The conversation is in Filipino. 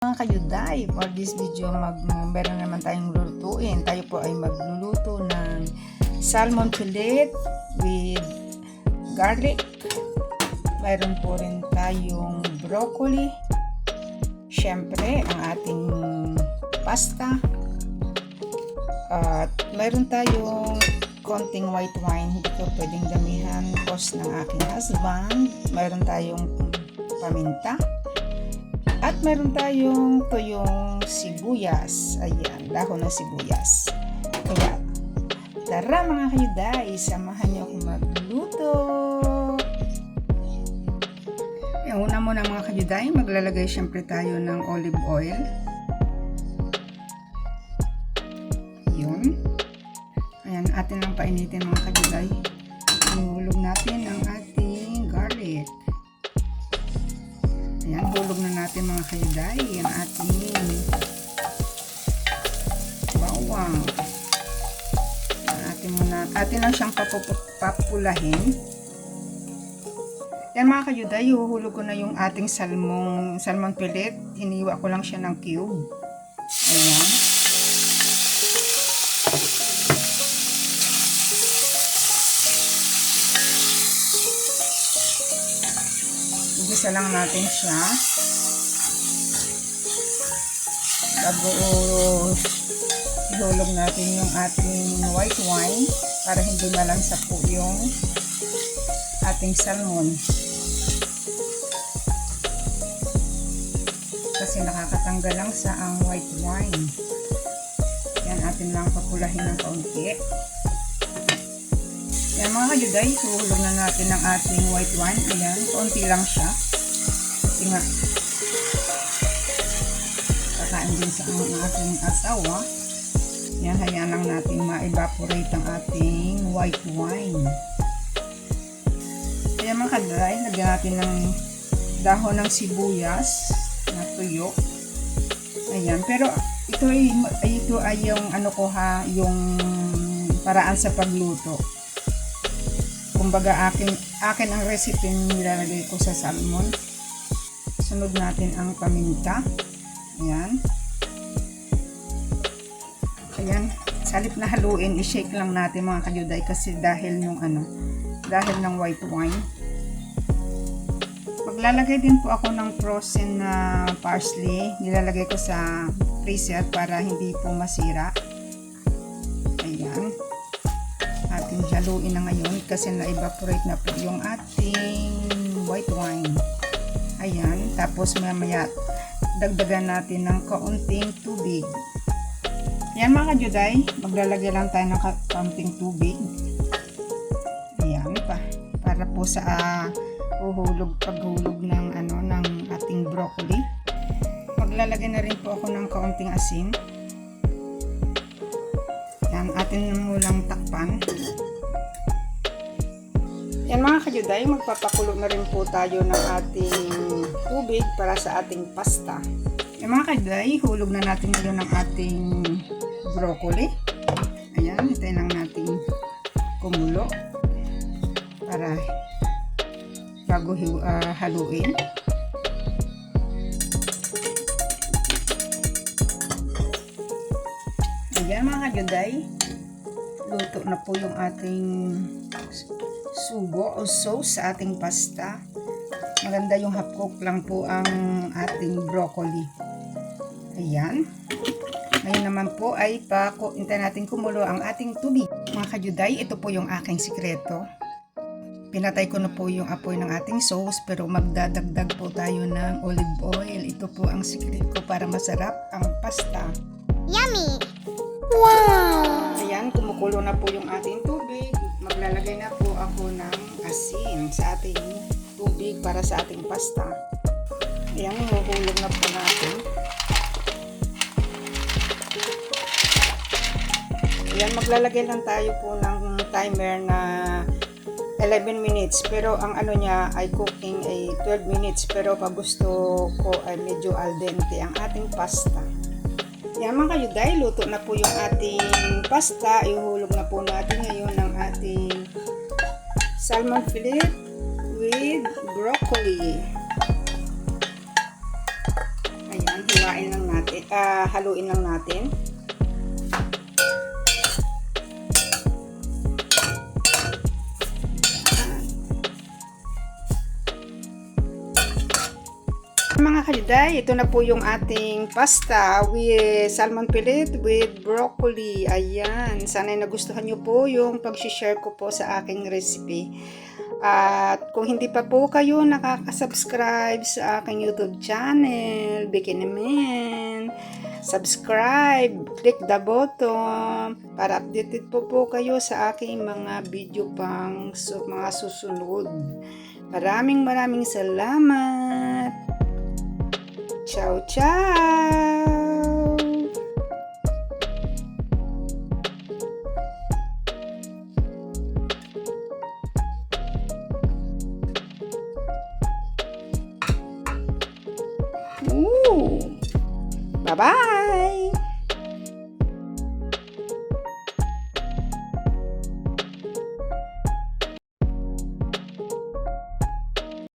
Mga kayuday, for this video meron naman tayong lulutuin. Tayo po ay magluluto ng salmon fillet with garlic. Mayroon po rin tayong broccoli. Syempre, ang ating pasta. At mayroon tayong konting white wine. Hindi ko pwedeng damihan because ng aking husband. Mayroon tayong paminta. At meron tayong tuyong sibuyas. Ayan, dahon ng sibuyas. Kaya, tara mga kayuday, samahan niyo akong magluto. Una muna mga kayuday, maglalagay syempre tayo ng olive oil. Yun. Ayan, atin lang painitin mga kayuday. Ihulog natin ang ating garlic. Ayan, hulog na natin mga kayuday ang ating bawang. Atin lang siyang papulahin. Yan mga kayuday, huhulog ko na yung ating salmon fillet. Hiniwa ko lang siya ng cube. Ayan. Igisa lang natin siya bago ihulog natin yung ating white wine para hindi malansa po yung ating salmon kasi nakakatanggal lang sa ang white wine. Yan, atin lang papulahin ng kaunti. Yan mga kayuday, hulog na natin ang ating white wine. Ayan, kaunti lang siya. Kasi nga, kakain din sa ating asawa. Yan, hayaan lang natin ma-evaporate ang ating white wine. Ayan mga kayuday, lagyan natin ng dahon ng sibuyas na tuyo. Ayan, pero ito ay yung yung paraan sa pagluto. Kumbaga akin ang recipe nilalagay ko sa salmon. Sunod natin ang paminta. Ayan. Ayan. Salip na haluin, i-shake lang natin mga kayuday kasi dahil ng white wine. Maglalagay din po ako ng frozen na parsley. Nilalagay ko sa freezer para hindi po masira. Ayan. Ating haluin na ngayon kasi na-evaporate na po yung ating white wine. Ayan, tapos mamaya dagdagan natin ng kaunting tubig. Ayan mga kayuday, maglalagay lang tayo ng kaunting tubig. Ayan, para po sa paghulog ng ng ating broccoli. Maglalagay na rin po ako ng kaunting asin. Yan, atin mulang takpan. Yan mga kayuday, magpapakulo na rin po tayo ng ating tubig para sa ating pasta. Yan mga kayuday, hulog na natin ngayon ng ating broccoli. Ayan, hintayin lang natin kumulo para bago haluin. Ayan mga kayuday, luto na po yung ating sugo o sauce sa ating pasta. Maganda yung half cook lang po ang ating broccoli. Ayan. Ngayon naman po ay hintayin natin kumulo ang ating tubig. Mga kayuday, ito po yung aking sikreto. Pinatay ko na po yung apoy ng ating sauce pero magdadagdag po tayo ng olive oil. Ito po ang secret ko para masarap ang pasta. Yummy! Wow! Ayan, kumukulo na po yung ating tubig. Maglalagay na po ako ng asin sa ating tubig para sa ating pasta. Ayan, huhulog na po natin. Ayan, maglalagay lang tayo po ng timer na 11 minutes pero ang niya ay cooking ay 12 minutes pero pag gusto ko ay medyo al dente ang ating pasta. Yan mga kayuday, luto na po yung ating pasta. Ihulog na po natin ngayon ang ating salmon fillet with broccoli. Ayan, haluin lang natin. Mga kajuday, ito na po yung ating pasta with salmon fillet with broccoli. Ayan, sana'y nagustuhan nyo po yung pag-share ko po sa aking recipe. At kung hindi pa po kayo nakaka-subscribe sa aking YouTube channel, bigyan naman subscribe, click the button para updated po kayo sa aking mga video pang mga susunod. Maraming salamat. Ciao, ciao! Ooh! Bye-bye!